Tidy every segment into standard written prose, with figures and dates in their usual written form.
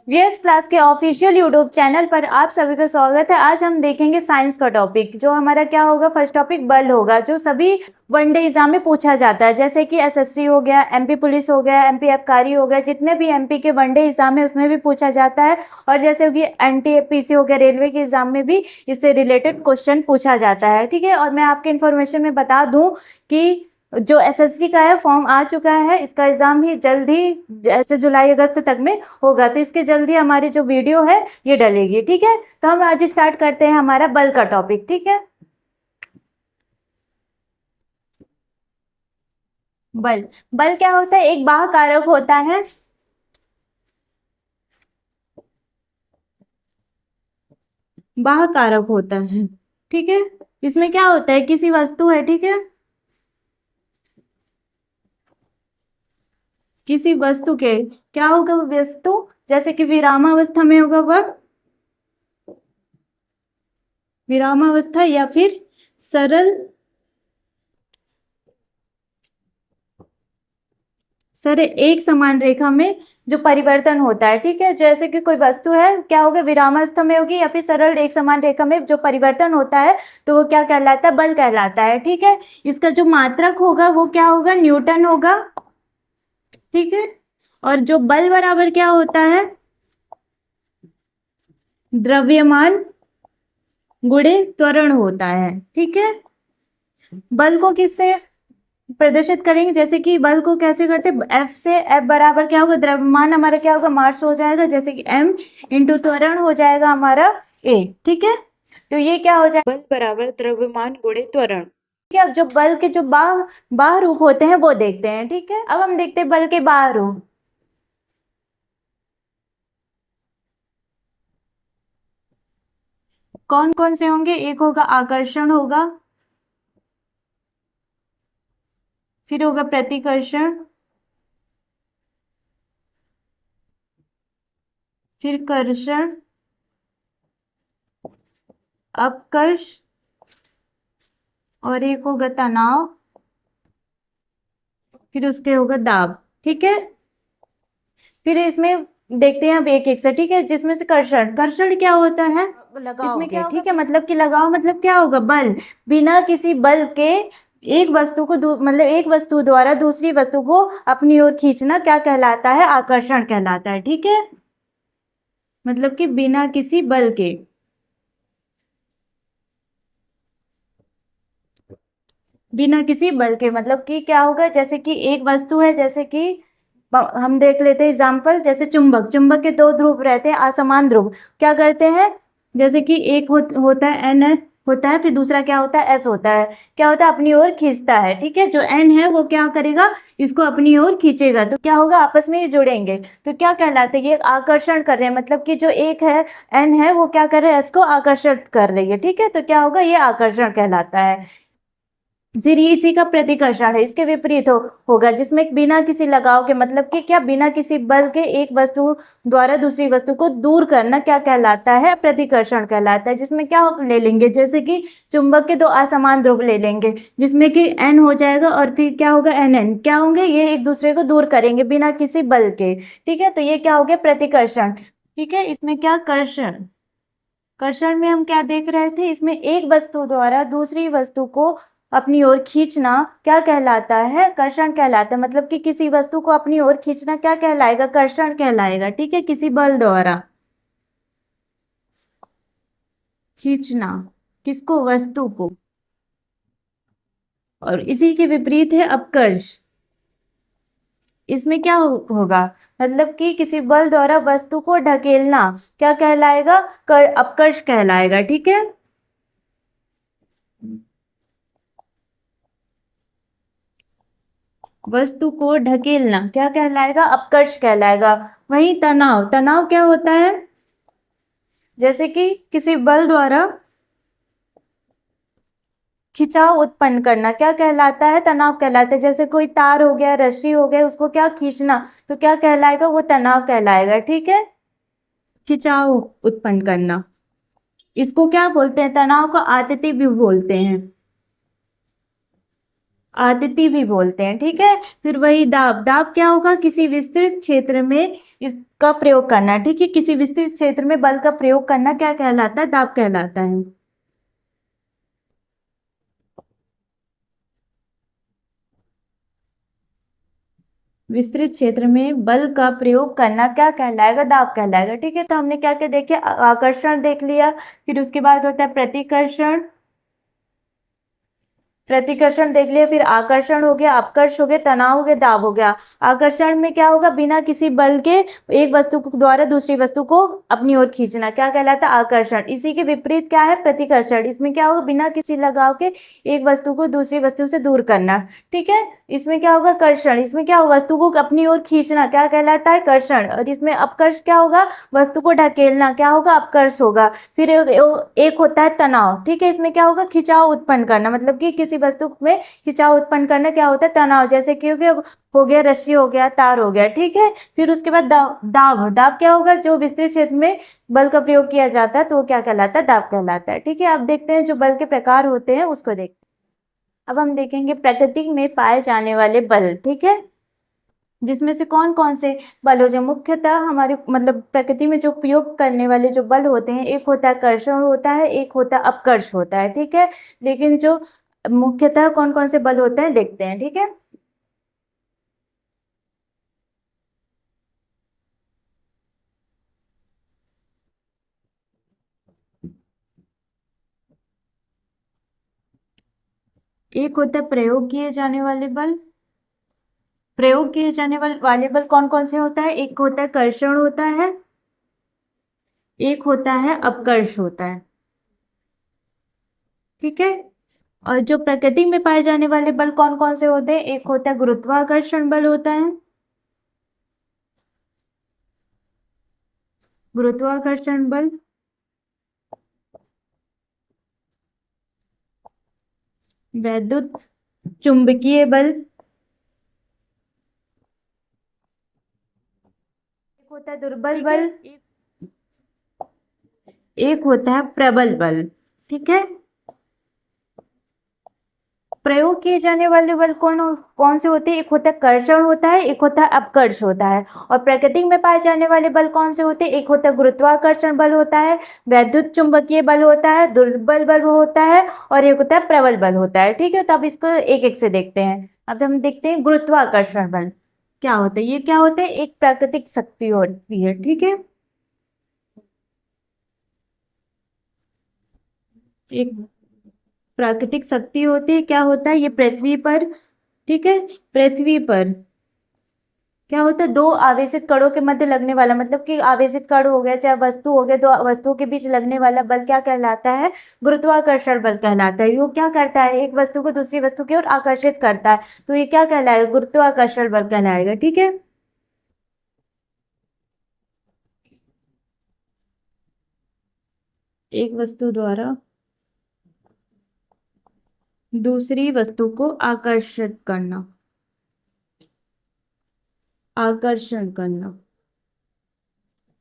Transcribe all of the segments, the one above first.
VS class के official YouTube channel पर आप सभी का स्वागत है। आज हम देखेंगे साइंस का टॉपिक, जो हमारा क्या होगा। फर्स्ट टॉपिक बल होगा, जो सभी वनडे एग्जाम में पूछा जाता है, जैसे कि एसएससी हो गया, एमपी पुलिस हो गया, एमपी आबकारी हो गया, जितने भी एमपी के वनडे एग्जाम है उसमें भी पूछा जाता है। और जैसे कि एनटीपीसी हो गया, रेलवे के एग्जाम में भी इससे रिलेटेड क्वेश्चन पूछा जाता है। ठीक है, और मैं आपके इन्फॉर्मेशन में बता दूं कि जो एसएससी का है फॉर्म आ चुका है, इसका एग्जाम ही जल्द ही जैसे जुलाई अगस्त तक में होगा, तो इसके जल्दी हमारी जो वीडियो है ये डलेगी। ठीक है, तो हम आज स्टार्ट करते हैं हमारा बल का टॉपिक। ठीक है, बल बल क्या होता है? एक बाह्य कारक होता है। बाह्य कारक होता है। ठीक है, इसमें क्या होता है, किसी वस्तु है, ठीक है, किसी वस्तु के क्या होगा, वो वस्तु जैसे कि विरामावस्था में होगा वह विरामावस्था, या फिर सरल सर एक समान रेखा में जो परिवर्तन होता है। ठीक है, जैसे कि कोई वस्तु है, क्या होगा, विरामावस्था में होगी या फिर सरल एक समान रेखा में जो परिवर्तन होता है, तो वो क्या कहलाता है, बल कहलाता है। ठीक है, इसका जो मात्रक होगा वो क्या होगा, न्यूटन होगा। ठीक है, और जो बल बराबर क्या होता है, द्रव्यमान गुणे त्वरण होता है। ठीक है, बल को किससे प्रदर्शित करेंगे, जैसे कि बल को कैसे करते हैं, एफ से। एफ बराबर क्या होगा, द्रव्यमान हमारा क्या होगा, मास हो जाएगा, जैसे कि एम इंटू त्वरण हो जाएगा हमारा ए। ठीक है, तो ये क्या हो जाएगा, बल बराबर द्रव्यमान गुणे त्वरण। ठीक है, अब जो बल के जो बाह्य रूप होते हैं वो देखते हैं। ठीक है, अब हम देखते हैं बल के बाह्य रूप। कौन कौन से होंगे, एक होगा आकर्षण होगा, फिर होगा प्रतिकर्षण, फिर कर्षण, अपकर्ष, और एक होगा तनाव, फिर उसके होगा दाब। ठीक है, फिर इसमें देखते हैं अब एक एक से। ठीक है, जिसमें से कर्षण, कर्षण क्या होता है, इसमें क्या होगा, ठीक है, मतलब कि लगाव, मतलब क्या होगा, बल। बिना किसी बल के एक वस्तु को मतलब एक वस्तु द्वारा दूसरी वस्तु को अपनी ओर खींचना क्या कहलाता है, आकर्षण कहलाता है। ठीक है, मतलब कि बिना किसी बल के, बिना किसी बल के मतलब कि क्या होगा, जैसे कि एक वस्तु है, जैसे कि हम देख लेते हैं एग्जाम्पल, जैसे चुंबक, चुंबक के दो ध्रुव रहते हैं, असमान ध्रुव। क्या करते हैं, जैसे कि एक होता है एन होता है, फिर दूसरा क्या होता है, एस होता है। क्या होता है, अपनी ओर खींचता है। ठीक है, जो एन है वो क्या करेगा, इसको अपनी ओर खींचेगा, तो क्या होगा, आपस में ये जुड़ेंगे, तो क्या कहलाते हैं, ये आकर्षण कर रहे हैं। मतलब कि जो एक है, एन है, वो क्या कर रहे हैं, एस को आकर्षित कर रही है। ठीक है, तो क्या होगा, ये आकर्षण कहलाता है। फिर ये इसी का प्रतिकर्षण है, इसके विपरीत होगा, जिसमें बिना किसी लगाव के, मतलब कि क्या, बिना किसी बल के एक वस्तु द्वारा दूसरी वस्तु को दूर करना क्या कहलाता है, प्रतिकर्षण कहलाता है। जिसमें क्या ले लेंगे, जैसे कि चुंबक के दो असमान ध्रुव ले लेंगे, जिसमें कि एन हो जाएगा, और फिर क्या होगा, एन एन क्या होंगे, ये एक दूसरे को दूर करेंगे बिना किसी बल के। ठीक है, तो ये क्या हो गया, प्रतिकर्षण। ठीक है, इसमें क्या, कर्षण, कर्षण में हम क्या देख रहे थे, इसमें एक वस्तु द्वारा दूसरी वस्तु को अपनी ओर खींचना क्या कहलाता है, कर्षण कहलाता है। मतलब कि किसी वस्तु को अपनी ओर खींचना क्या कहलाएगा, कर्षण कहलाएगा। ठीक है, किसी बल द्वारा खींचना किसको, वस्तु को। और इसी के विपरीत है अपकर्ष। इसमें क्या होगा, मतलब कि किसी बल द्वारा वस्तु को ढकेलना क्या कहलाएगा, अपकर्ष कहलाएगा। ठीक है, वस्तु को ढकेलना क्या कहलाएगा, अपकर्ष कहलाएगा। वहीं तनाव, तनाव क्या होता है, जैसे कि किसी बल द्वारा खिंचाव उत्पन्न करना क्या कहलाता है, तनाव कहलाता है। जैसे कोई तार हो गया, रस्सी हो गया, उसको क्या खींचना, तो क्या कहलाएगा, वो तनाव कहलाएगा। ठीक है, खिंचाव उत्पन्न करना, इसको क्या बोलते हैं, तनाव को आतति भी बोलते हैं, आतति भी बोलते हैं। ठीक है, फिर वही दाब, दाब क्या होगा, किसी विस्तृत क्षेत्र में इस का प्रयोग करना, ठीक है, किसी विस्तृत क्षेत्र में बल का प्रयोग करना क्या कहलाता है? दाब कहलाता है। विस्तृत क्षेत्र में बल का प्रयोग करना क्या कहलाएगा? दाब कहलाएगा, ठीक है। तो हमने क्या क्या देखे? आकर्षण देख लिया, फिर उसके बाद होता है प्रतिकर्षण, प्रतिकर्षण देख लिया, फिर आकर्षण हो गया, अपकर्ष हो गया, तनाव हो गया, दाब हो गया। आकर्षण में क्या होगा? बिना किसी बल के एक वस्तु द्वारा दूसरी वस्तु को अपनी ओर खींचना, क्या कहलाता है? आकर्षण। इसी के विपरीत क्या है? प्रतिकर्षण। इसमें क्या होगा? बिना किसी लगाव के एक वस्तु को दूसरी वस्तु से दूर करना, ठीक है। इसमें क्या होगा? कर्षण। इसमें क्या होगा? वस्तु को अपनी ओर खींचना, क्या कहलाता है? कर्षण। और इसमें अपकर्ष क्या होगा? वस्तु को ढकेलना, क्या होगा? अपकर्ष होगा। फिर एक होता है तनाव, ठीक है। इसमें क्या होगा? खिंचाव उत्पन्न करना, मतलब कि किसी वस्तु में खिंचाव उत्पन्न करना क्या होता है? तनाव। जैसे कि हो गया रस्सी, हो गया तार, हो गया, ठीक है। फिर उसके बाद दाब। दाब क्या होगा? जो विस्तृत क्षेत्र में बल का प्रयोग किया जाता है तो वो क्या कहलाता है? दाब कहलाता है, ठीक है। अब देखते हैं जो बल के प्रकार होते हैं उसको देखते हैं। अब हम देखेंगे प्रकृति में पाए जाने वाले बल, ठीक है, जिसमें से कौन कौन से बल हो जाए। मुख्यतः हमारे मतलब प्रकृति में जो उपयोग करने वाले जो बल होते हैं, एक होता है कर्षण होता है, एक होता है अपकर्ष होता है, ठीक है। लेकिन जो मुख्यतः कौन कौन से बल होते हैं देखते हैं, ठीक है। एक होता है प्रयोग किए जाने वाले बल। प्रयोग किए जाने वाले बल कौन कौन से होता है? एक होता है कर्षण होता है, एक होता है अपकर्ष होता है, ठीक है। और जो प्रकृति में पाए जाने वाले बल कौन कौन से होते हैं? एक होता है गुरुत्वाकर्षण बल होता है, गुरुत्वाकर्षण बल। वैद्युत चुंबकीय बल। एक होता है दुर्बल बल, एक होता है प्रबल बल, ठीक है। प्रयोग किए जाने वाले बल कौन कौन से होते हैं? एक होता है कर्षण होता है, एक होता है अपकर्ष होता है। और प्रकृति में पाए जाने वाले बल कौन से होते हैं? एक होता है गुरुत्वाकर्षण बल होता है, वैद्युत चुंबकीय बल होता है, दुर्बल बल होता है, और एक होता है प्रबल बल होता है, ठीक है। तो अब इसको एक एक से देखते हैं। अब हम देखते हैं गुरुत्वाकर्षण बल क्या होता है। ये क्या होता है? एक प्राकृतिक शक्ति होती है, ठीक है। एक प्राकृतिक शक्ति होती है। क्या होता है? ये पृथ्वी पर, ठीक है, पृथ्वी पर क्या होता है? दो आवेशित कणों के मध्य लगने वाला, मतलब कि आवेशित कण हो गया चाहे वस्तु हो गया, दो वस्तुओं के बीच लगने वाला बल क्या कहलाता है? गुरुत्वाकर्षण बल कहलाता है। वो क्या करता है? एक वस्तु को दूसरी वस्तु की ओर आकर्षित करता है, तो ये क्या कहलाएगा? गुरुत्वाकर्षण बल कहलाएगा, ठीक है। एक वस्तु द्वारा दूसरी वस्तु को आकर्षित करना, आकर्षण करना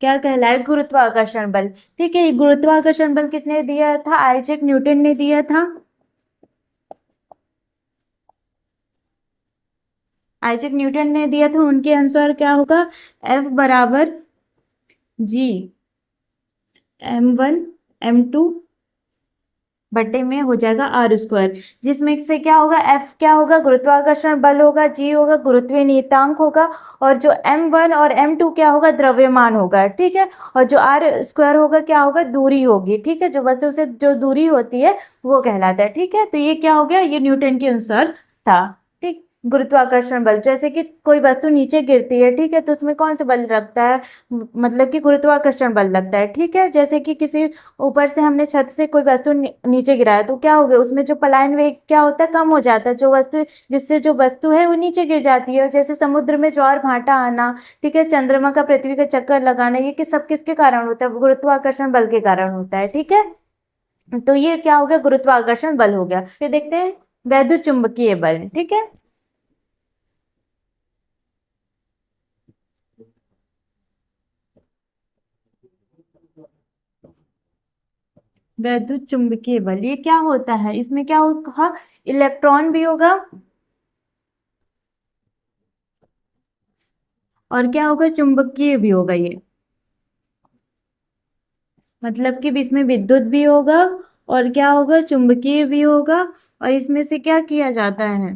क्या कहलाए? गुरुत्वाकर्षण बल, ठीक है। गुरुत्वाकर्षण बल किसने दिया था? आइजैक न्यूटन ने दिया था। आइजैक न्यूटन ने दिया था। उनके अनुसार क्या होगा? F बराबर जी m1 m2 बटे में हो जाएगा आर स्क्वायर, जिसमें से क्या होगा? F क्या होगा? गुरुत्वाकर्षण बल होगा, G होगा गुरुत्वीय नियतांक होगा, और जो m1 और m2 क्या होगा? द्रव्यमान होगा, ठीक है। और जो आर स्क्वायर होगा क्या होगा? दूरी होगी, ठीक है। जो वस्तु से जो दूरी होती है वो कहलाता है, ठीक है। तो ये क्या हो गया? ये न्यूटन के अनुसार था, ठीक। गुरुत्वाकर्षण बल, जैसे कि कोई वस्तु नीचे गिरती है, ठीक है, तो उसमें कौन सा बल लगता है? मतलब कि गुरुत्वाकर्षण बल लगता है, ठीक है। जैसे कि किसी ऊपर से हमने छत से कोई वस्तु नीचे गिराया तो क्या हो गया? उसमें जो पलायन वेग क्या होता है? कम हो जाता है। जो वस्तु जिससे जो वस्तु है वो नीचे गिर जाती है। जैसे समुद्र में ज्वार भाटा आना, ठीक है, चंद्रमा का पृथ्वी का चक्कर लगाना, ये सब किसके कारण होता है? गुरुत्वाकर्षण बल के कारण होता है, ठीक है। तो ये क्या हो गया? गुरुत्वाकर्षण बल हो गया। फिर देखते हैं वैद्युत चुंबकीय बल, ठीक है। वैद्युत चुंबकीय बल ये क्या होता है? इसमें क्या होगा? इलेक्ट्रॉन भी होगा और क्या होगा, चुंबकीय भी होगा ये, मतलब कि इसमें विद्युत भी होगा और क्या होगा, चुंबकीय भी होगा। और इसमें से क्या किया जाता है,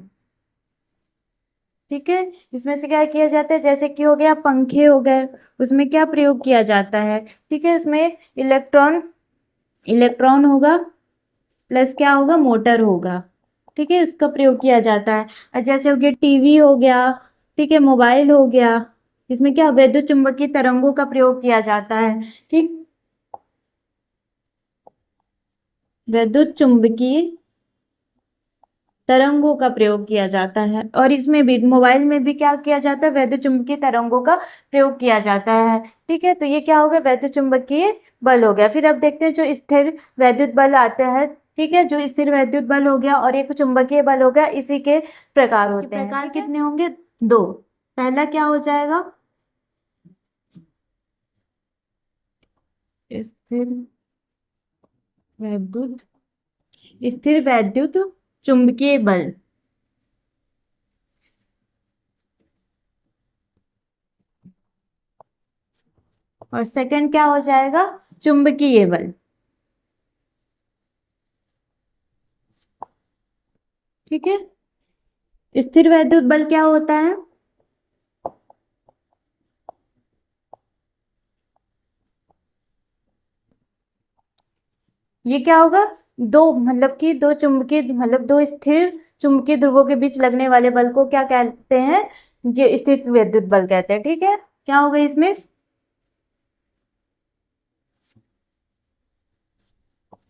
ठीक है, इसमें से क्या किया जाता है, जैसे कि हो गया पंखे हो गए, उसमें क्या प्रयोग किया जाता है, ठीक है, उसमें इलेक्ट्रॉन, इलेक्ट्रॉन होगा प्लस क्या होगा, मोटर होगा, ठीक है, उसका प्रयोग किया जाता है। और जैसे हो गया टीवी हो गया, ठीक है, मोबाइल हो गया, इसमें क्या विद्युत चुम्बकीय तरंगों का प्रयोग किया जाता है, ठीक, विद्युत चुम्बकीय तरंगों का प्रयोग किया जाता है। और इसमें भी मोबाइल में भी क्या किया जाता है, वैद्युत चुम्बकीय तरंगों का प्रयोग किया जाता है, ठीक है। तो ये क्या हो गया, वैद्युत चुम्बकीय बल हो गया। फिर अब देखते हैं जो स्थिर वैद्युत बल आते हैं, ठीक है, जो स्थिर वैद्युत बल हो गया और एक चुंबकीय बल हो गया, इसी के प्रकार होते हैं। प्रकार कितने होंगे, दो। पहला क्या हो जाएगा, स्थिर वैद्युत, स्थिर वैद्युत चुंबकीय बल, और सेकंड क्या हो जाएगा, चुंबकीय बल, ठीक है। स्थिर वैद्युत बल क्या होता है, ये क्या होगा, दो मतलब कि दो चुंबकीय मतलब दो स्थिर चुंबकीय ध्रुवों के बीच लगने वाले बल को क्या कहते हैं, ये स्थिर वैद्युत बल कहते हैं, ठीक है। क्या होगा इसमें,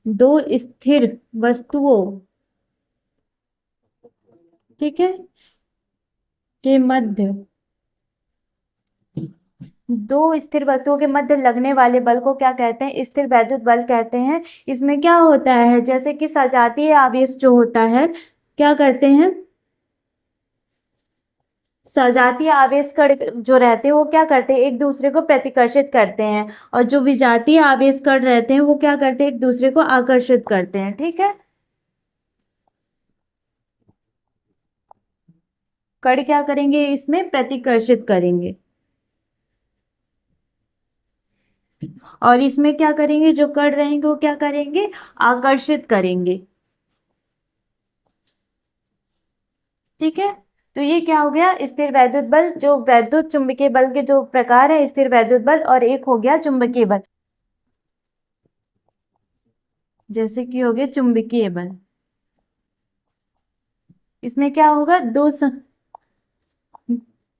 दो स्थिर वस्तुओं, ठीक है, के मध्य, दो स्थिर वस्तुओं के मध्य लगने वाले बल को क्या कहते हैं, स्थिर वैद्युत बल कहते हैं। इसमें क्या होता है, जैसे कि सजातीय आवेश जो होता है, क्या करते हैं, सजातीय आवेश कण जो रहते हैं वो क्या करते हैं, एक दूसरे को प्रतिकर्षित करते हैं। और जो विजातीय आवेश कण रहते हैं वो क्या करते हैं, एक दूसरे को आकर्षित करते हैं, ठीक है। कण क्या करेंगे, इसमें प्रतिकर्षित करेंगे, और इसमें क्या करेंगे, जो कण रहेंगे वो क्या करेंगे, आकर्षित करेंगे, ठीक है। तो ये क्या हो गया, स्थिर वैद्युत बल, जो वैद्युत चुंबकीय बल के जो प्रकार है, स्थिर वैद्युत बल और एक हो गया चुंबकीय बल, जैसे कि हो गया चुंबकीय बल। इसमें क्या होगा,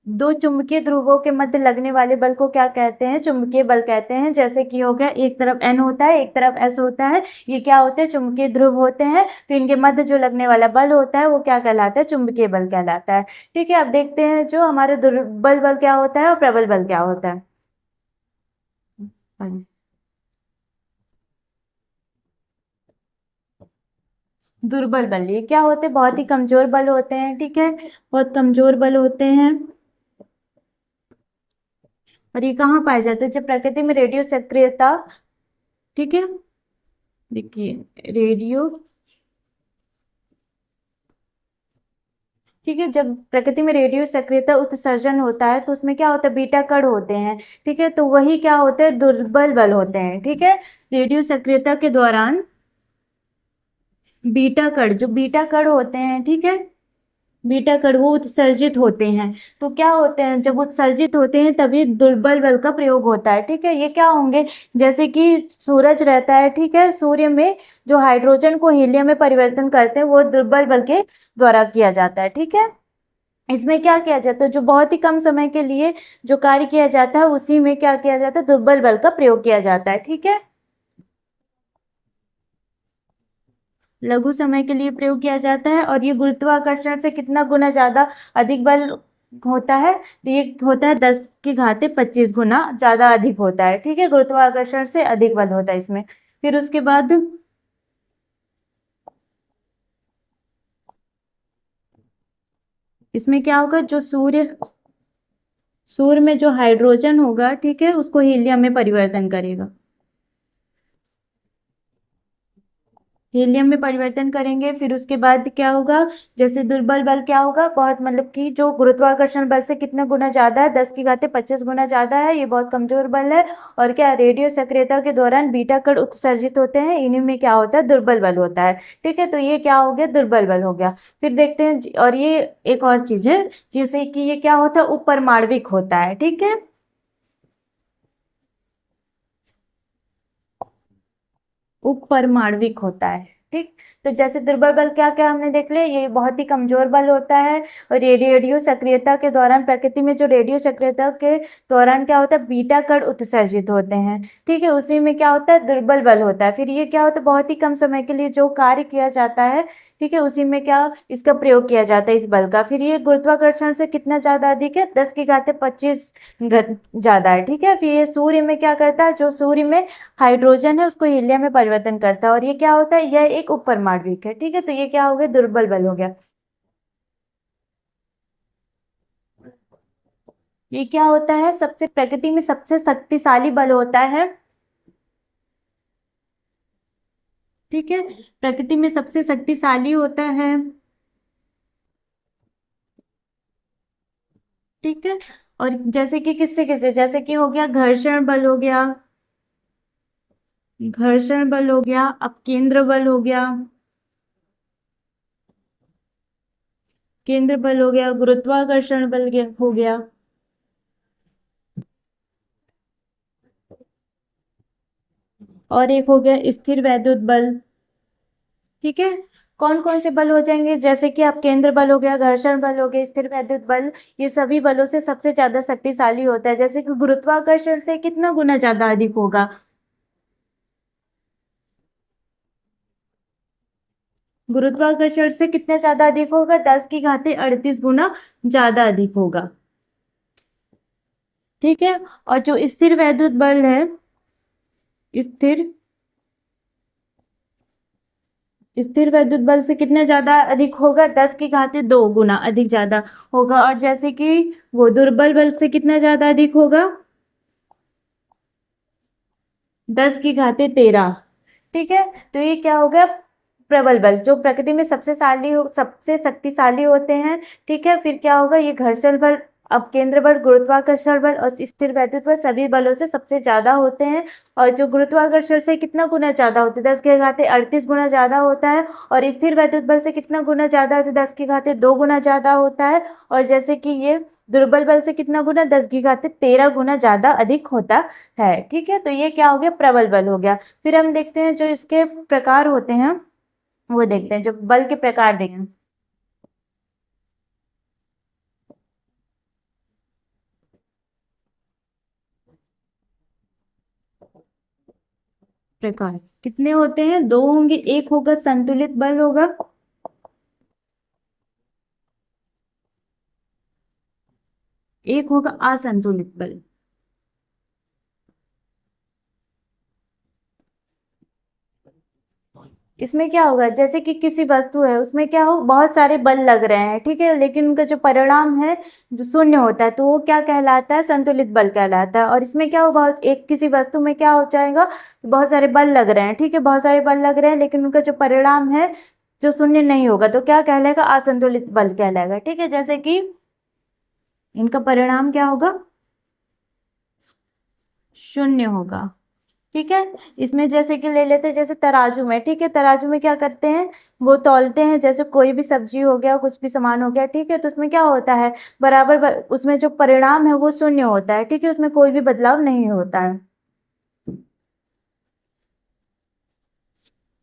दो चुंबकीय ध्रुवों के मध्य लगने वाले बल को क्या कहते हैं, चुंबकीय बल कहते हैं। जैसे कि हो गया, एक तरफ N होता है, एक तरफ S होता है, ये क्या होते हैं, चुंबकीय ध्रुव होते हैं। तो इनके मध्य जो लगने वाला बल होता है वो क्या कहलाता है, चुंबकीय बल कहलाता है, ठीक है। अब देखते हैं जो हमारे दुर्बल बल क्या होता है और प्रबल बल क्या होता है। दुर्बल बल ये क्या होते हैं, बहुत ही कमजोर बल होते हैं, ठीक है, बहुत कमजोर बल होते हैं। और ये कहाँ पाए जाते हैं, जब प्रकृति में रेडियो सक्रियता, ठीक है, देखिए रेडियो, ठीक है, जब प्रकृति में रेडियो सक्रियता उत्सर्जन होता है तो उसमें क्या होता है, बीटा कण होते हैं, ठीक है, तो वही क्या होते हैं, दुर्बल बल होते हैं, ठीक है। रेडियो सक्रियता के दौरान बीटा कण, जो बीटा कण होते हैं, ठीक है, बीटा कण वो उत्सर्जित होते हैं। तो क्या होते हैं, जब उत्सर्जित होते हैं तभी दुर्बल बल का प्रयोग होता है, ठीक है। ये क्या होंगे, जैसे कि सूरज रहता है, ठीक है, सूर्य में जो हाइड्रोजन को हीलियम में परिवर्तन करते हैं वो दुर्बल बल के द्वारा किया जाता है, ठीक है। इसमें क्या किया जाता है, जो बहुत ही कम समय के लिए जो कार्य किया जाता है उसी में क्या किया जाता है, दुर्बल बल का प्रयोग किया जाता है, ठीक है। लघु समय के लिए प्रयोग किया जाता है, और ये गुरुत्वाकर्षण से कितना गुना ज्यादा अधिक बल होता है, तो ये होता है 10 की घाते 25 गुना ज्यादा अधिक होता है, ठीक है, गुरुत्वाकर्षण से अधिक बल होता है इसमें। फिर उसके बाद इसमें क्या होगा, जो सूर्य में जो हाइड्रोजन होगा, ठीक है, उसको हीलियम में परिवर्तन करेगा, हीलियम में परिवर्तन करेंगे, फिर उसके बाद क्या होगा, जैसे दुर्बल बल क्या होगा, बहुत मतलब कि जो गुरुत्वाकर्षण बल से कितना गुना ज्यादा है, 10 की घात 25 गुना ज्यादा है, ये बहुत कमजोर बल है। और क्या, रेडियो सक्रियता के दौरान बीटा कण उत्सर्जित होते हैं, इन्हीं में क्या होता है, दुर्बल बल होता है। ठीक है, तो ये क्या हो गया, दुर्बल बल हो गया। फिर देखते हैं और ये एक और चीज है, जैसे कि ये क्या होता है, उपपरमाण्विक होता है। ठीक है, उपपरमाण्विक होता है। ठीक, तो जैसे दुर्बल बल क्या क्या हमने देख लिया, ये बहुत ही कमजोर बल होता है। और रेडियो सक्रियता के दौरान, प्रकृति में जो रेडियो सक्रियता के दौरान क्या होता है, बीटा कण उत्सर्जित होते हैं। ठीक है, उसी में क्या होता है, दुर्बल बल होता है। फिर ये क्या होता है, बहुत ही कम समय के लिए जो कार्य किया जाता है, ठीक है, उसी में क्या इसका प्रयोग किया जाता है, इस बल का। फिर ये गुरुत्वाकर्षण से कितना ज्यादा अधिक है, 10 की घात 25 ज्यादा है। ठीक है, फिर ये सूर्य में क्या करता है, जो सूर्य में हाइड्रोजन है उसको हीलियम में परिवर्तन करता है, और ये क्या होता है, यह एक उपपरमाण्विक है। ठीक है, तो ये क्या हो गया, दुर्बल बल हो गया। ये क्या होता है, सबसे प्रकृति में सबसे शक्तिशाली बल होता है। ठीक है, प्रकृति में सबसे शक्तिशाली होता है। ठीक है, और जैसे कि किससे किससे, जैसे कि हो गया घर्षण बल हो गया, घर्षण बल हो गया, अपकेंद्र बल हो गया, केंद्र बल हो गया, गुरुत्वाकर्षण बल हो गया। और एक हो गया स्थिर वैद्युत बल। ठीक है, कौन कौन से बल हो जाएंगे, जैसे कि आप केंद्र बल हो गया, घर्षण बल हो गया, स्थिर वैद्युत बल, ये सभी बलों से सबसे ज्यादा शक्तिशाली होता है। जैसे कि गुरुत्वाकर्षण से कितना गुना ज्यादा अधिक होगा, गुरुत्वाकर्षण से कितना ज्यादा अधिक होगा, 10 की घात 38 गुना ज्यादा अधिक होगा। ठीक है, और जो स्थिर वैद्युत बल है, स्थिर स्थिर वैद्युत बल से कितना ज्यादा अधिक होगा, 10 की घात 2 गुना अधिक ज्यादा होगा। और जैसे कि वो दुर्बल बल से कितना ज्यादा अधिक होगा, 10 की घात 13। ठीक है, तो ये क्या हो गया, प्रबल बल, जो प्रकृति में सबसे शक्तिशाली होते हैं। ठीक है, फिर क्या होगा, ये घर्षण बल, अपकेंद्र बल, गुरुत्वाकर्षण बल और स्थिर वैद्युत बल सभी बलों से सबसे ज्यादा होते हैं। और जो गुरुत्वाकर्षण से कितना गुना ज्यादा होते हैं, 10 की घात 38 गुना ज्यादा होता है। और स्थिर वैद्युत बल से कितना गुना ज्यादा होता है, 10 की घात 2 गुना ज्यादा होता है। और जैसे कि ये दुर्बल बल से कितना गुना, 10 की घात 13 गुना ज्यादा अधिक होता है। ठीक है, तो ये क्या हो गया, प्रबल बल हो गया। फिर हम देखते हैं जो इसके प्रकार होते हैं, वो देखते हैं, जो बल के प्रकार देंगे। प्रकार कितने होते हैं, दो होंगे, एक होगा संतुलित बल होगा, एक होगा असंतुलित बल। इसमें क्या होगा, जैसे कि किसी वस्तु है, उसमें क्या हो, बहुत सारे बल लग रहे हैं, ठीक है, लेकिन उनका जो परिणाम है जो शून्य होता है, तो वो क्या कहलाता है, संतुलित बल कहलाता है। और इसमें क्या हो, बहुत एक किसी वस्तु में क्या हो जाएगा, बहुत सारे बल लग रहे हैं, ठीक है, बहुत सारे बल लग रहे हैं, लेकिन उनका जो परिणाम है जो शून्य नहीं होगा, तो क्या कहलाएगा, असंतुलित बल कहलाएगा। ठीक है, जैसे कि इनका परिणाम क्या होगा, शून्य होगा। ठीक है, इसमें जैसे कि ले लेते हैं, जैसे तराजू में, ठीक है, तराजू में क्या करते हैं, वो तौलते हैं, जैसे कोई भी सब्जी हो गया, कुछ भी सामान हो गया, ठीक है, तो उसमें क्या होता है, उसमें जो परिणाम है वो शून्य होता है। ठीक है, उसमें कोई भी बदलाव नहीं होता है।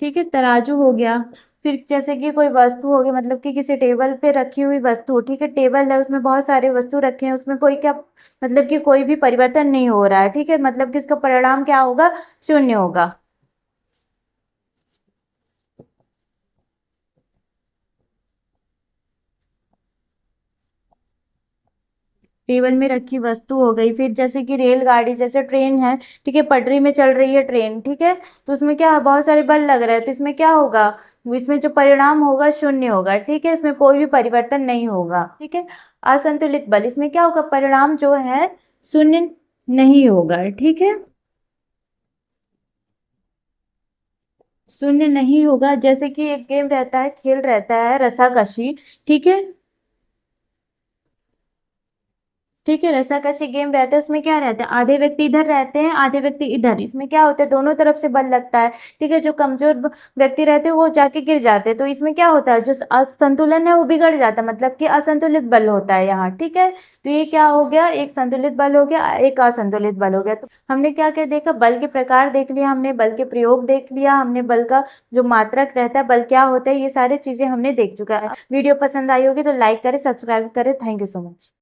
ठीक है, तराजू हो गया। फिर जैसे कि कोई वस्तु होगी, मतलब कि किसी टेबल पे रखी हुई वस्तु, ठीक है, टेबल है, उसमें बहुत सारे वस्तु रखे हैं, उसमें कोई क्या, मतलब कि कोई भी परिवर्तन नहीं हो रहा है। ठीक है, मतलब कि उसका परिणाम क्या होगा, शून्य होगा। टेबल में रखी वस्तु हो गई। फिर जैसे कि रेलगाड़ी, जैसे ट्रेन है, ठीक है, पटरी में चल रही है ट्रेन, ठीक है, तो उसमें क्या है, बहुत सारे बल लग रहे हैं, तो इसमें क्या होगा, इसमें जो परिणाम होगा शून्य होगा। ठीक है, इसमें कोई भी परिवर्तन नहीं होगा। ठीक है, असंतुलित बल, इसमें क्या होगा, परिणाम जो है शून्य नहीं होगा। ठीक है, शून्य नहीं होगा। जैसे कि एक गेम रहता है, खेल रहता है रस्साकशी, ठीक है, ठीक है, रस्साकशी गेम रहता है, उसमें क्या रहता है, आधे व्यक्ति इधर रहते हैं, आधे व्यक्ति इधर, इसमें क्या होता है, दोनों तरफ से बल लगता है, ठीक है, जो कमजोर व्यक्ति रहते हैं वो जाके गिर जाते हैं, तो इसमें क्या होता है, जो असंतुलन है वो बिगड़ जाता है, मतलब कि असंतुलित बल होता है यहाँ, ठीक है। तो ये क्या हो गया, एक संतुलित बल हो गया, एक असंतुलित बल हो गया। तो हमने क्या क्या देखा, बल के प्रकार देख लिया हमने, बल के प्रयोग देख लिया हमने, बल का जो मात्रक रहता है, बल क्या होता है, ये सारी चीजें हमने देख चुका है। वीडियो पसंद आई होगी तो लाइक करें, सब्सक्राइब करें। Thank you so much.